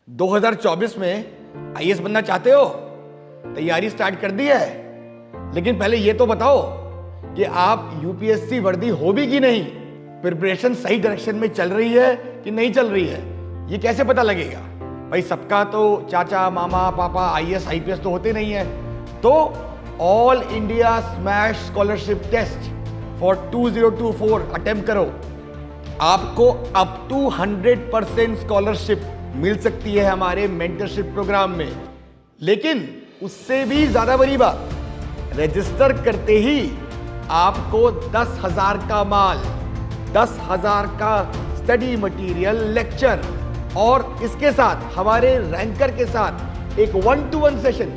2024 में आईएएस बनना चाहते हो? तैयारी स्टार्ट कर दी है। लेकिन पहले ये तो बताओ कि आप यूपीएससी वर्दी हो भी कि नहीं, प्रिपरेशन सही डायरेक्शन में चल रही है कि नहीं चल रही है, ये कैसे पता लगेगा? भाई सबका तो चाचा मामा पापा आईएएस आईपीएस तो होते नहीं है। तो all India smash scholarship test for 2024 attempt करो। आपको अप टू 100% स्कॉलरशिप मिल सकती है हमारे मेंटरशिप प्रोग्राम में। लेकिन उससे भी ज्यादा बड़ी बात, रजिस्टर करते ही आपको 10,000 का माल, 10,000 का स्टडी मटेरियल, लेक्चर और इसके साथ हमारे रैंकर के साथ एक 1-to-1 सेशन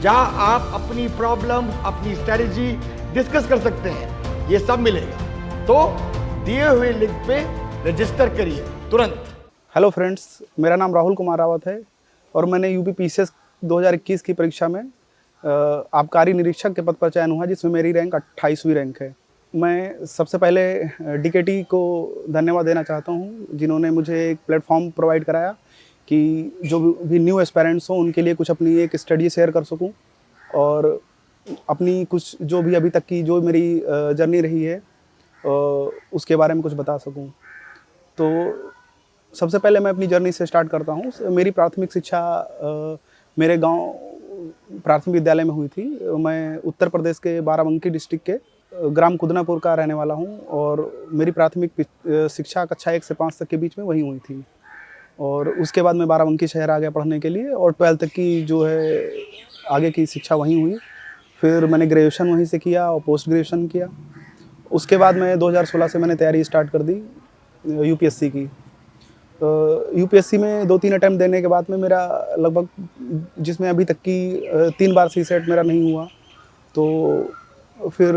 जहां आप अपनी प्रॉब्लम, अपनी स्ट्रेटजी डिस्कस कर सकते हैं, ये सब मिलेगा। तो दिए हुए लिंक पे रजिस्टर करिए तुरंत। हेलो फ्रेंड्स, मेरा नाम राहुल कुमार रावत है और मैंने यूपी पीसीएस 2021 की परीक्षा में आबकारी निरीक्षक के पद पर चयन हुआ, जिसमें मेरी रैंक 28वीं रैंक है। मैं सबसे पहले डीकेटी को धन्यवाद देना चाहता हूं, जिन्होंने मुझे एक प्लेटफॉर्म प्रोवाइड कराया कि जो भी न्यू एस्पायरेंट्स हों उनके लिए कुछ अपनी एक स्टडी शेयर कर सकूं और अपनी कुछ जो भी अभी तक की जो मेरी जर्नी रही है उसके बारे में कुछ बता सकूं। तो सबसे पहले मैं अपनी जर्नी से स्टार्ट करता हूं। मेरी प्राथमिक शिक्षा मेरे गांव प्राथमिक विद्यालय में हुई थी। मैं उत्तर प्रदेश के बाराबंकी डिस्ट्रिक्ट के ग्राम कुदनापुर का रहने वाला हूं और मेरी प्राथमिक शिक्षा कक्षा 1 से 5 तक के बीच में वहीं हुई थी। और उसके बाद मैं बाराबंकी शहर आ गया पढ़ने के लिए और 12th तक की जो है आगे की शिक्षा वहीं हुई। फिर मैंने ग्रेजुएशन वहीं से किया और पोस्ट ग्रेजुएशन किया। उसके बाद मैं 2016 से मैंने तैयारी स्टार्ट कर दी यूपीएससी की। यूपीएससी में 2-3 अटैम्प्ट देने के बाद में मेरा लगभग, जिसमें अभी तक की 3 बार सीसेट मेरा नहीं हुआ, तो फिर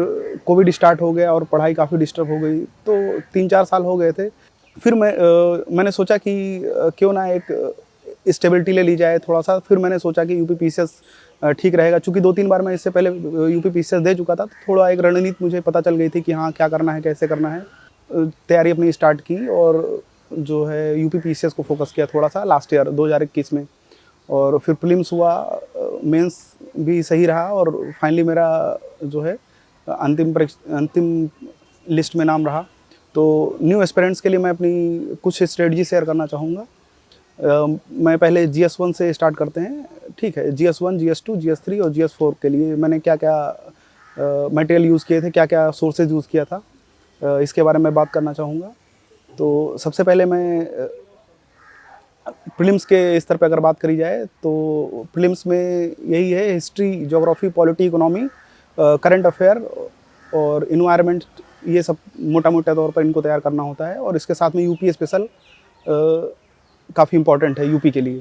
कोविड स्टार्ट हो गया और पढ़ाई काफ़ी डिस्टर्ब हो गई। तो 3-4 साल हो गए थे। फिर मैंने सोचा कि क्यों ना एक स्टेबिलिटी ले ली जाए थोड़ा सा। फिर मैंने सोचा कि यूपी पीसीएस ठीक रहेगा, चूँकि 2-3 बार मैं इससे पहले यूपी पीसीएस दे चुका था, तो थोड़ा एक रणनीति मुझे पता चल गई थी कि हाँ क्या करना है, कैसे करना है। तैयारी अपनी स्टार्ट की और जो है यूपी पीसीएस को फोकस किया थोड़ा सा लास्ट ईयर 2021 में। और फिर प्रीलिम्स हुआ, मेंस भी सही रहा और फाइनली मेरा जो है अंतिम लिस्ट में नाम रहा। तो न्यू एस्पिरेंट्स के लिए मैं अपनी कुछ स्ट्रेटजी शेयर करना चाहूँगा। मैं पहले GS1 से स्टार्ट करते हैं, ठीक है। GS1, GS2, GS3 और GS4 के लिए मैंने क्या क्या मटेरियल यूज़ किए थे, क्या क्या सोर्सेज यूज़ किया था, इसके बारे में बात करना चाहूँगा। तो सबसे पहले मैं प्रीलिम्स के स्तर पे अगर बात करी जाए तो प्रीलिम्स में यही है, history, geography, polity, economy, current affair और इन्वायरमेंट, ये सब मोटा मोटा तौर पर इनको तैयार करना होता है। और इसके साथ में यूपी स्पेशल काफ़ी इम्पॉर्टेंट है यूपी के लिए।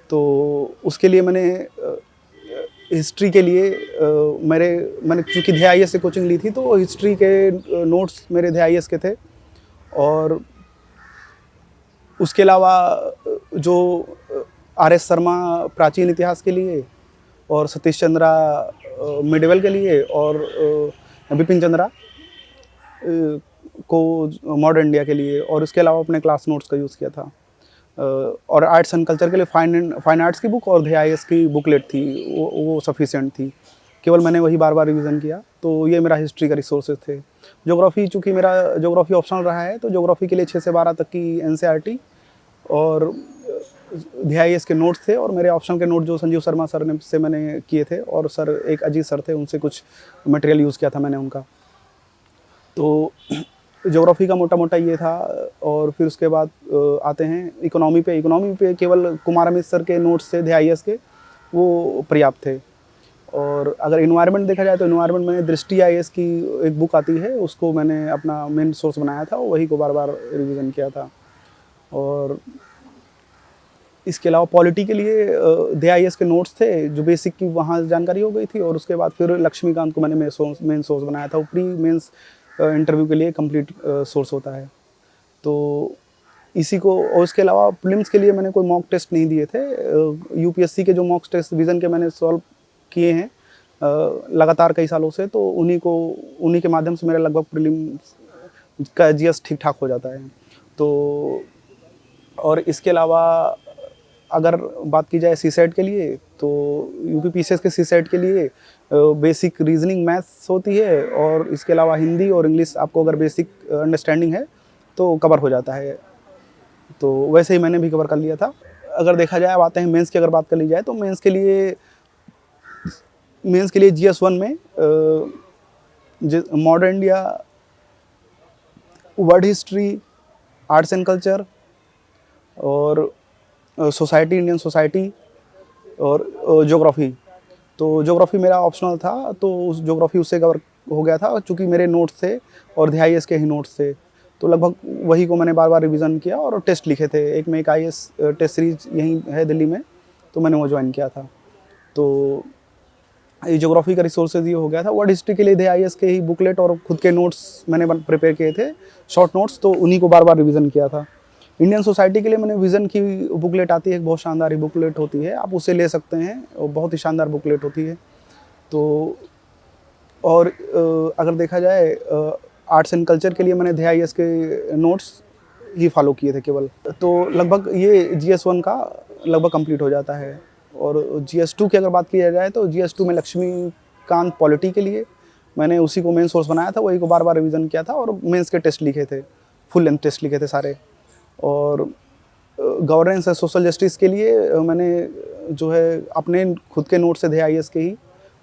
तो उसके लिए मैंने हिस्ट्री के लिए मैंने चूँकि DIS से कोचिंग ली थी, तो हिस्ट्री के नोट्स मेरे DIS के थे। और उसके अलावा जो RS शर्मा प्राचीन इतिहास के लिए और सतीश चंद्रा मिडिवल के लिए और बिपिन चंद्रा को मॉडर्न इंडिया के लिए, और उसके अलावा अपने क्लास नोट्स का यूज़ किया था। और आर्ट्स एंड कल्चर के लिए फाइन आर्ट्स की बुक और DIS की बुकलेट थी, वो सफिशिएंट थी। केवल मैंने वही बार बार रिवीजन किया। तो ये मेरा हिस्ट्री का रिसोर्सेज थे। ज्योग्राफी, चूँकि मेरा ज्योग्राफी ऑप्शनल रहा है, तो ज्योग्राफी के लिए 6 से 12 तक की NCERT और DIS के नोट्स थे। और मेरे ऑप्शनल के नोट जो संजीव शर्मा सर से मैंने किए थे, और सर एक अजीत सर थे, उनसे कुछ मटेरियल यूज़ किया था मैंने उनका। तो ज्योग्राफी का मोटा मोटा ये था। और फिर उसके बाद आते हैं इकोनॉमी पे। इकोनॉमी पे केवल कुमार अमित सर के नोट्स से DIS के, वो पर्याप्त थे। और अगर इन्वायरमेंट देखा जाए तो इन्वायरमेंट में दृष्टि IAS की एक बुक आती है, उसको मैंने अपना मेन सोर्स बनाया था, वही को बार बार रिवीजन किया था। और इसके अलावा पॉलिटी के लिए DIS के नोट्स थे, जो बेसिक की वहाँ जानकारी हो गई थी। और उसके बाद फिर लक्ष्मीकांत को मैंने मेन सोर्स बनाया था। वो प्री मेंस इंटरव्यू के लिए कंप्लीट सोर्स होता है। तो इसी को, और उसके अलावा प्रीलिम्स के लिए मैंने कोई मॉक टेस्ट नहीं दिए थे। यूपीएससी के जो मॉक टेस्ट विज़न के मैंने सॉल्व किए हैं लगातार कई सालों से, तो उन्हीं के माध्यम से मेरा लगभग प्रीलिम्स का GS ठीक ठाक हो जाता है। तो और इसके अलावा अगर बात की जाए सीसेट के लिए, तो यूपी पीसीएस के सीसेट के लिए बेसिक रीजनिंग मैथ्स होती है, और इसके अलावा हिंदी और इंग्लिश आपको अगर बेसिक अंडरस्टैंडिंग है तो कवर हो जाता है। तो वैसे ही मैंने भी कवर कर लिया था। अगर देखा जाए, अब आते हैं मेंस की अगर बात कर ली जाए, तो मेंस के लिए GS1 में modern India, world history, arts and culture, और सोसाइटी, इंडियन सोसाइटी, और ज्योग्राफी। तो ज्योग्राफी मेरा ऑप्शनल था, तो उस ज्योग्राफी उससे कवर हो गया था, चूँकि मेरे नोट्स थे और IAS के ही नोट्स थे, तो लगभग वही को मैंने बार बार रिवीजन किया और टेस्ट लिखे थे। एक IAS टेस्ट सीरीज यहीं है दिल्ली में, तो मैंने वो ज्वाइन किया था। तो ये ज्योग्राफी का रिसोर्सेज ये हो गया था। वर्ल्ड हिस्ट्री के लिए IAS के ही बुकलेट और खुद के नोट्स मैंने प्रिपेयर किए थे, शॉर्ट नोट्स, तो उन्हीं को बार बार रिवीजन किया था। इंडियन सोसाइटी के लिए मैंने विज़न की बुकलेट आती है, एक बहुत शानदार ही बुकलेट होती है, आप उसे ले सकते हैं, और बहुत ही शानदार बुकलेट होती है। तो और अगर देखा जाए, आर्ट्स एंड कल्चर के लिए मैंने IAS के नोट्स ही फॉलो किए थे केवल। तो लगभग ये GS1 का लगभग कंप्लीट हो जाता है। और GS2 की अगर बात की जाए, तो GS2 में लक्ष्मीकांत पॉलिटी के लिए मैंने उसी को मेन सोर्स बनाया था, वही को बार बार रिवीजन किया था, और मेंस के टेस्ट लिखे थे, फुल लेंथ टेस्ट लिखे थे सारे। और गवर्नेंस एंड सोशल जस्टिस के लिए मैंने जो है अपने खुद के नोट से IAS के ही,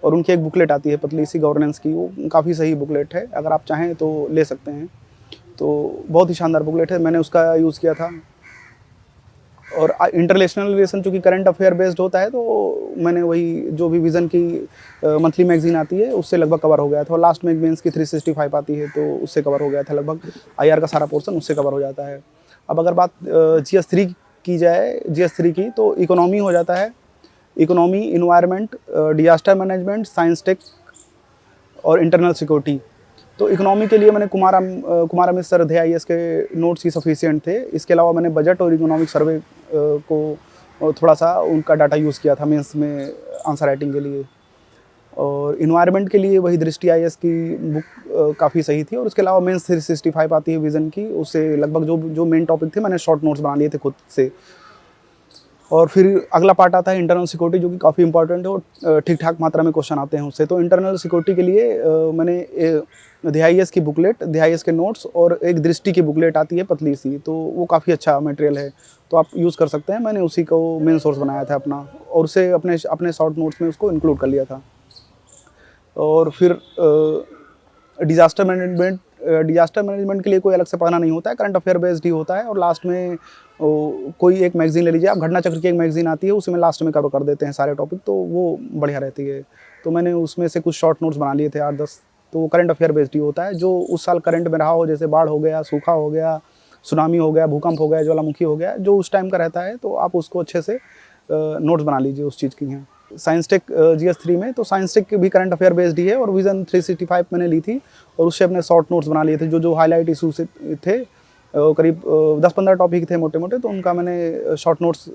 और उनकी एक बुकलेट आती है पतली सी गवर्नेंस की, वो काफ़ी सही बुकलेट है, अगर आप चाहें तो ले सकते हैं। तो बहुत ही शानदार बुकलेट है, मैंने उसका यूज़ किया था। और इंटरनेशनल रिलेशन चूँकि करंट अफेयर बेस्ड होता है, तो मैंने वही जो भी विज़न की मंथली मैगजीन आती है उससे लगभग कवर हो गया था। और लास्ट में एक मेंस की 365 आती है, तो उससे कवर हो गया था, लगभग IR का सारा पोर्शन उससे कवर हो जाता है। अब अगर बात GS3 की जाए, GS3 की, तो इकोनॉमी हो जाता है, economy, environment, disaster management, science tech और इंटरनल सिक्योरिटी। तो इकोनॉमी के लिए मैंने कुमारा सर IAS के नोट्स ही सफिशिएंट थे। इसके अलावा मैंने बजट और इकोनॉमिक सर्वे को थोड़ा सा उनका डाटा यूज़ किया था मेंस में आंसर राइटिंग के लिए। और इन्वायरमेंट के लिए वही दृष्टि IAS की बुक काफ़ी सही थी। और उसके अलावा मेंस 365 आती है विज़न की, उससे लगभग जो मेन टॉपिक थे मैंने शॉर्ट नोट्स बना लिए थे खुद से। और फिर अगला पार्ट आता है इंटरनल सिक्योरिटी, जो कि काफ़ी इंपॉर्टेंट है और ठीक ठाक मात्रा में क्वेश्चन आते हैं उससे। तो इंटरनल सिक्योरिटी के लिए मैंने IAS की बुकलेट, IAS के नोट्स, और एक दृष्टि की बुकलेट आती है पतली सी, तो वो काफ़ी अच्छा मटेरियल है, तो आप यूज़ कर सकते हैं। मैंने उसी को मेन सोर्स बनाया था अपना, और उसे अपने शॉर्ट नोट्स में उसको इंक्लूड कर लिया था। और फिर डिज़ास्टर मैनेजमेंट के लिए कोई अलग से पढ़ना नहीं होता है, करंट अफेयर बेस्ड ही होता है। और लास्ट में कोई एक मैगजीन ले लीजिए आप, घटना चक्र की एक मैगजीन आती है, उसी में लास्ट में कवर कर देते हैं सारे टॉपिक, तो वो बढ़िया रहती है। तो मैंने उसमें से कुछ शॉर्ट नोट्स बना लिए थे 8-10, तो वो करंट अफेयर बेस्ड ही होता है, जो उस साल करंट में रहा हो, जैसे बाढ़ हो गया, सूखा हो गया, सुनामी हो गया, भूकंप हो गया, ज्वालामुखी हो गया, जो उस टाइम का रहता है, तो आप उसको अच्छे से नोट्स बना लीजिए उस चीज़ की हैं। साइंस टेक GS3 में, तो साइंस टेक भी करंट अफेयर बेस्ड ही है, और विज़न 365 मैंने ली थी, और उससे अपने शॉर्ट नोट्स बना लिए थे, जो हाईलाइट इशू से थे, करीब 10-15 टॉपिक थे मोटे मोटे, तो उनका मैंने शॉर्ट नोट्स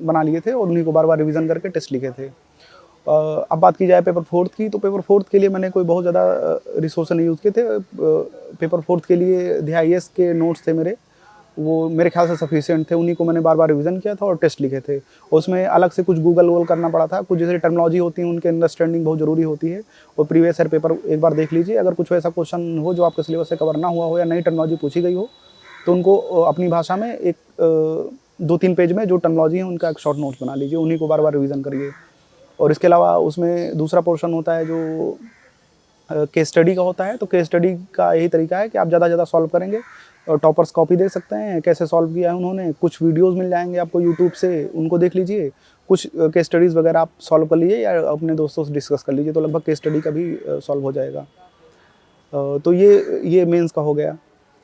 बना लिए थे, और उन्हीं को बार बार रिवीजन करके टेस्ट लिखे थे। अब बात की जाए पेपर 4 की, तो पेपर 4 के लिए मैंने कोई बहुत ज़्यादा रिसोर्स नहीं यूज़ किए थे। पेपर 4 के लिए IAS के नोट्स थे मेरे, वो मेरे ख्याल से सफिशिएंट थे, उन्हीं को मैंने बार बार रिवीजन किया था और टेस्ट लिखे थे। उसमें अलग से कुछ गूगल करना पड़ा था, कुछ जैसे टर्मिनोलॉजी होती है उनके अंडरस्टैंडिंग बहुत ज़रूरी होती है, और प्रीवियस ईयर पेपर एक बार देख लीजिए, अगर कुछ ऐसा क्वेश्चन हो जो आपके सिलेबस से कवर ना हुआ हो या नई टर्मिनोलॉजी पूछी गई हो, तो उनको अपनी भाषा में एक 2-3 पेज में जो टर्मिनोलॉजी है उनका एक शॉर्ट नोट्स बना लीजिए, उन्हीं को बार बार रिवीजन करिए। और इसके अलावा उसमें दूसरा पोर्शन होता है जो केस स्टडी का होता है, तो केस स्टडी का यही तरीका है कि आप ज़्यादा से ज़्यादा सॉल्व करेंगे, और टॉपर्स कॉपी दे सकते हैं, कैसे सॉल्व किया है उन्होंने, कुछ वीडियोस मिल जाएंगे आपको यूट्यूब से, उनको देख लीजिए, कुछ केस स्टडीज़ वगैरह आप सॉल्व कर लीजिए या अपने दोस्तों से डिस्कस कर लीजिए, तो लगभग केस स्टडी का भी सॉल्व हो जाएगा। तो ये मेंस का हो गया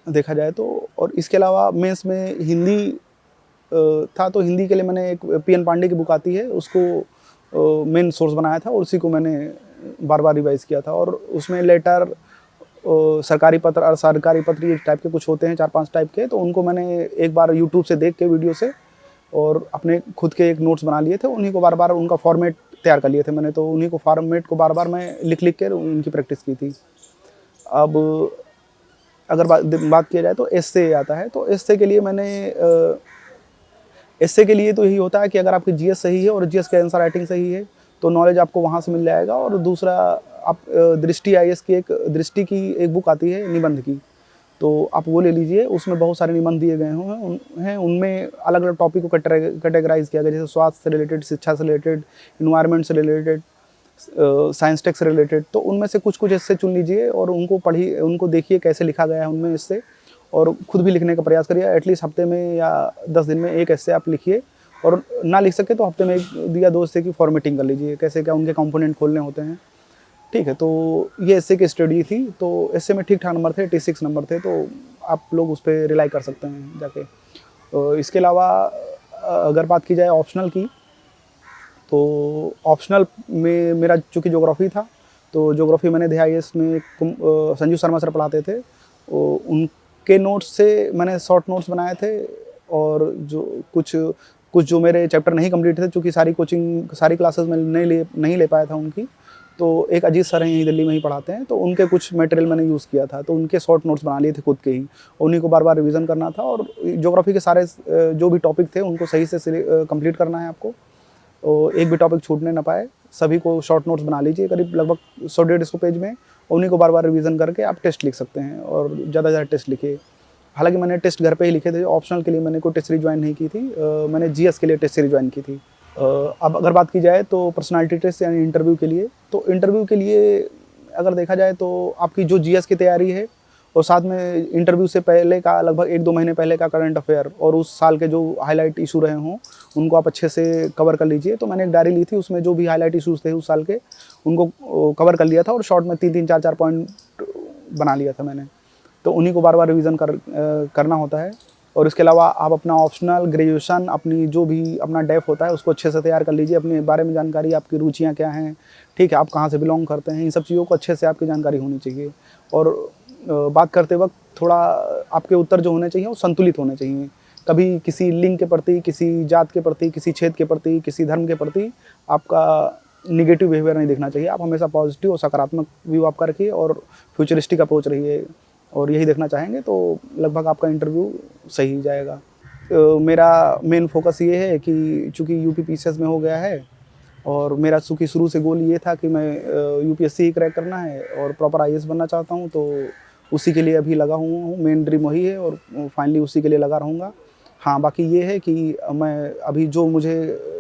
देखा जाए तो। और इसके अलावा मेंस में हिंदी था, तो हिंदी के लिए मैंने एक PN पांडे की बुक आती है, उसको मेन सोर्स बनाया था, और उसी को मैंने बार बार रिवाइज़ किया था। और उसमें लेटर, सरकारी पत्र, असरकारी पत्र, ये टाइप के कुछ होते हैं 4-5 टाइप के, तो उनको मैंने एक बार यूट्यूब से देख के वीडियो से, और अपने खुद के एक नोट्स बना लिए थे, उन्हीं को बार बार उनका फॉर्मेट तैयार कर लिए थे मैंने, तो उन्हीं को फॉर्मेट को बार बार मैं लिख कर उनकी प्रैक्टिस की थी। अब अगर बात किया जाए तो एस्से आता है, तो एस्से के लिए मैंने एसए के लिए तो यही होता है कि अगर आपकी जीएस सही है और जीएस का आंसर राइटिंग सही है तो नॉलेज आपको वहाँ से मिल जाएगा। और दूसरा, आप दृष्टि आईएएस की दृष्टि की एक बुक आती है निबंध की, तो आप वो ले लीजिए। उसमें बहुत सारे निबंध दिए गए हैं उनमें अलग अलग टॉपिक को कैटेगराइज किया गया, जैसे स्वास्थ्य से रिलेटेड, शिक्षा से रिलेटेड, इन्वायरमेंट से रिलेटेड, साइंस टेक से रिलेटेड। तो उनमें से कुछ कुछ इससे चुन लीजिए और उनको पढ़िए, उनको देखिए कैसे लिखा गया है उनमें इससे, और खुद भी लिखने का प्रयास करिए। एटलीस्ट हफ्ते में या 10 दिन में एक ऐसे आप लिखिए, और ना लिख सके तो हफ्ते में 1 या 2 ऐसे की फॉर्मेटिंग कर लीजिए, कैसे क्या उनके कंपोनेंट खोलने होते हैं। ठीक है, तो ये एसए की स्टडी थी। तो एसए में ठीक ठाक नंबर थे, 86 नंबर थे, तो आप लोग उस पर रिलाई कर सकते हैं जाके। इसके अलावा अगर बात की जाए ऑप्शनल की, तो ऑप्शनल में मेरा चूँकि ज्योग्राफी था, तो ज्योग्राफी मैंने DIS में संजू शर्मा सर पढ़ाते थे, उनके नोट्स से मैंने शॉर्ट नोट्स बनाए थे। और जो कुछ जो मेरे चैप्टर नहीं कंप्लीट थे, चूँकि सारी क्लासेस में नहीं ले पाया था उनकी, तो एक अजीत सर हैं यहीं दिल्ली में ही पढ़ाते हैं, तो उनके कुछ मटेरियल मैंने यूज़ किया था, तो उनके शॉर्ट नोट्स बना लिए थे खुद के ही, उन्हीं को बार बार रिवीजन करना था। और ज्योग्राफी के सारे जो भी टॉपिक थे उनको सही से कंप्लीट करना है आपको, और एक भी टॉपिक छूटने ना पाए। सभी को शॉर्ट नोट्स बना लीजिए, करीब लगभग 100-150 पेज में, उन्हीं को बार बार रिवीजन करके आप टेस्ट लिख सकते हैं, और ज़्यादा से ज़्यादा टेस्ट लिखिए। हालांकि मैंने टेस्ट घर पे ही लिखे थे, ऑप्शनल के लिए मैंने कोई टेस्ट सीरीज ज्वाइन नहीं की थी, मैंने जीएस के लिए टेस्ट सीरीज ज्वाइन की थी। अब अगर बात की जाए तो पर्सनालिटी टेस्ट यानी इंटरव्यू के लिए, तो इंटरव्यू के लिए अगर देखा जाए तो आपकी जो जीएस की तैयारी है, और साथ में इंटरव्यू से पहले का लगभग 1-2 महीने पहले का करंट अफेयर, और उस साल के जो हाईलाइट इशू रहे हों उनको आप अच्छे से कवर कर लीजिए। तो मैंने एक डायरी ली थी, उसमें जो भी हाईलाइट इशूज़ थे उस साल के उनको कवर कर लिया था, और शॉर्ट में 3-3, 4-4 पॉइंट बना लिया था मैंने। तो उन्हीं को बार बार रिवीजन करना होता है। और इसके अलावा आप अपना ऑप्शनल, ग्रेजुएशन, अपनी जो भी अपना डेफ होता है उसको अच्छे से तैयार कर लीजिए, अपने बारे में जानकारी, आपकी रुचियाँ क्या हैं, ठीक है, आप कहाँ से बिलोंग करते हैं, इन सब चीज़ों को अच्छे से आपकी जानकारी होनी चाहिए। और बात करते वक्त थोड़ा आपके उत्तर जो होने चाहिए वो संतुलित होने चाहिए। कभी किसी लिंग के प्रति, किसी जात के प्रति, किसी क्षेत्र के प्रति, किसी धर्म के प्रति आपका निगेटिव बिहेवियर नहीं दिखना चाहिए। आप हमेशा पॉजिटिव और सकारात्मक व्यू आपका रखिए, और फ्यूचरिस्टिक अप्रोच रहिए, और यही देखना चाहेंगे तो लगभग आपका इंटरव्यू सही जाएगा। मेरा मेन फोकस ये है कि चूँकि यूपी पीसीएस में हो गया है, और मेरा चूँकि शुरू से गोल ये था कि मैं यूपीएससी ही क्रैक करना है और प्रॉपर आईएएस बनना चाहता हूँ, तो उसी के लिए अभी लगा हुआ हूँ। मेन ड्रीम वही है, और फाइनली उसी के लिए लगा रहूँगा। हाँ, बाकी ये है कि मैं अभी जो मुझे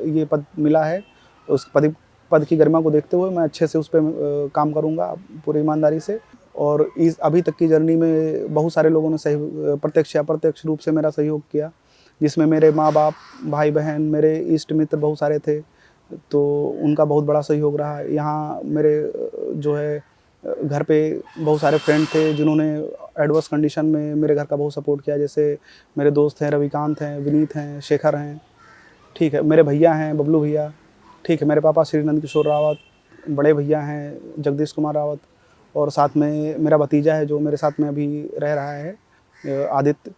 ये पद मिला है, उस पद की गरिमा को देखते हुए मैं अच्छे से उस पर काम करूँगा पूरी ईमानदारी से। और इस अभी तक की जर्नी में बहुत सारे लोगों ने प्रत्यक्ष या अप्रत्यक्ष रूप से मेरा सहयोग किया, जिसमें मेरे माँ बाप, भाई बहन, मेरे इष्ट मित्र बहुत सारे थे, तो उनका बहुत बड़ा सहयोग रहा। यहाँ मेरे जो है घर पे बहुत सारे फ्रेंड थे जिन्होंने एडवर्स कंडीशन में मेरे घर का बहुत सपोर्ट किया, जैसे मेरे दोस्त हैं, रविकांत हैं, विनीत हैं, शेखर हैं, ठीक है, मेरे भैया हैं, बबलू भैया, ठीक है, मेरे पापा श्री नंद किशोर रावत, बड़े भैया हैं जगदीश कुमार रावत, और साथ में मेरा भतीजा है जो मेरे साथ में अभी रह रहा है, आदित्य।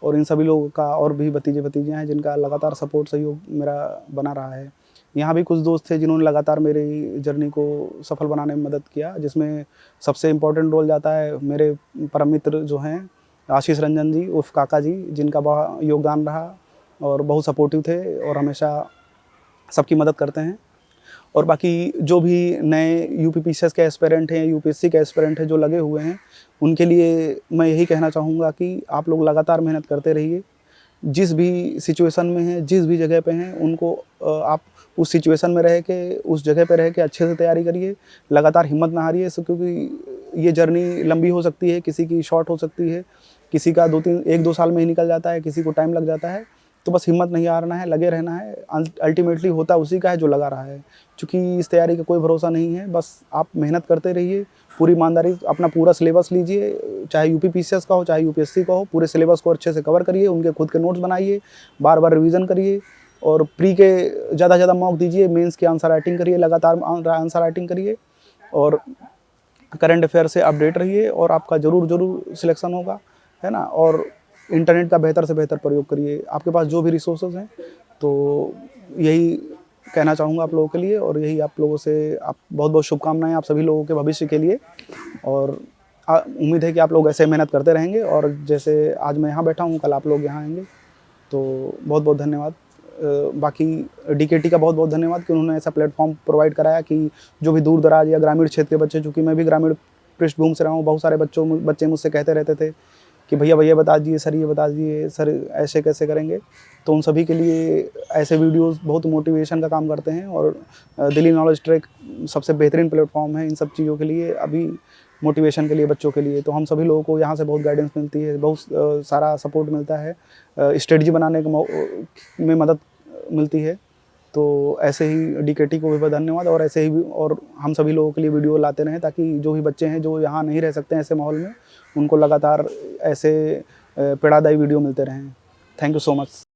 और इन सभी लोगों का और भी भतीजियाँ हैं जिनका लगातार सपोर्ट, सहयोग मेरा बना रहा है। यहाँ भी कुछ दोस्त थे जिन्होंने लगातार मेरी जर्नी को सफल बनाने में मदद किया, जिसमें सबसे इम्पोर्टेंट रोल जाता है मेरे परम मित्र जो हैं आशीष रंजन जी उर्फ काका जी, जिनका बड़ा योगदान रहा और बहुत सपोर्टिव थे और हमेशा सबकी मदद करते हैं। और बाकी जो भी नए यूपी पीसीएस के एस्पिरेंट हैं, यूपीएससी के एस्पिरेंट हैं जो लगे हुए हैं, उनके लिए मैं यही कहना चाहूँगा कि आप लोग लगातार मेहनत करते रहिए। जिस भी सिचुएशन में हैं, जिस भी जगह पे हैं, उनको आप उस सिचुएशन में रह के, उस जगह पे रह के अच्छे से तैयारी करिए, लगातार हिम्मत ना हारिए, क्योंकि ये जर्नी लंबी हो सकती है, किसी की शॉर्ट हो सकती है, किसी का 1-2 साल में ही निकल जाता है, किसी को टाइम लग जाता है। तो बस हिम्मत नहीं हारना है, लगे रहना है। अल्टीमेटली होता उसी का है जो लगा रहा है, क्योंकि इस तैयारी का कोई भरोसा नहीं है। बस आप मेहनत करते रहिए, पूरी ईमानदारी, अपना पूरा सिलेबस लीजिए, चाहे यूपी पीसीएस का हो, चाहे यूपीएससी का हो, पूरे सिलेबस को अच्छे से कवर करिए, उनके खुद के नोट्स बनाइए, बार बार रिवीजन करिए, और प्री के ज़्यादा से ज़्यादा मॉक दीजिए, मेंस की आंसर राइटिंग करिए, लगातार आंसर राइटिंग करिए, और करंट अफेयर से अपडेट रहिए, और आपका ज़रूर सिलेक्शन होगा, है ना। और इंटरनेट का बेहतर से बेहतर प्रयोग करिए, आपके पास जो भी रिसोर्सेज हैं। तो यही कहना चाहूँगा आप लोगों के लिए, और यही आप लोगों से आप बहुत बहुत शुभकामनाएं आप सभी लोगों के भविष्य के लिए। और उम्मीद है कि आप लोग ऐसे मेहनत करते रहेंगे, और जैसे आज मैं यहाँ बैठा हूँ, कल आप लोग यहाँ आएंगे। तो बहुत बहुत धन्यवाद। बाकी डीकेटी का बहुत बहुत धन्यवाद कि उन्होंने ऐसा प्लेटफॉर्म प्रोवाइड कराया कि जो भी दूर दराज या ग्रामीण क्षेत्र के बच्चे, चूँकि मैं भी ग्रामीण पृष्ठभूमि से रहा हूँ, बहुत सारे बच्चे मुझसे कहते रहते थे कि भैया भैया बता दीजिए सर, ये बता दीजिए सर, ऐसे कैसे करेंगे। तो उन सभी के लिए ऐसे वीडियोस बहुत मोटिवेशन का काम करते हैं और दिल्ली नॉलेज ट्रैक सबसे बेहतरीन प्लेटफॉर्म है इन सब चीज़ों के लिए, अभी मोटिवेशन के लिए, बच्चों के लिए। तो हम सभी लोगों को यहाँ से बहुत गाइडेंस मिलती है, बहुत सारा सपोर्ट मिलता है, स्ट्रेटजी बनाने में मदद मिलती है। तो ऐसे ही डीकेटी को भी धन्यवाद, और ऐसे ही और हम सभी लोगों के लिए वीडियो लाते रहें ताकि जो भी बच्चे हैं जो यहाँ नहीं रह सकते हैं ऐसे माहौल में, उनको लगातार ऐसे प्रेरणादायी वीडियो मिलते रहें। Thank you so much.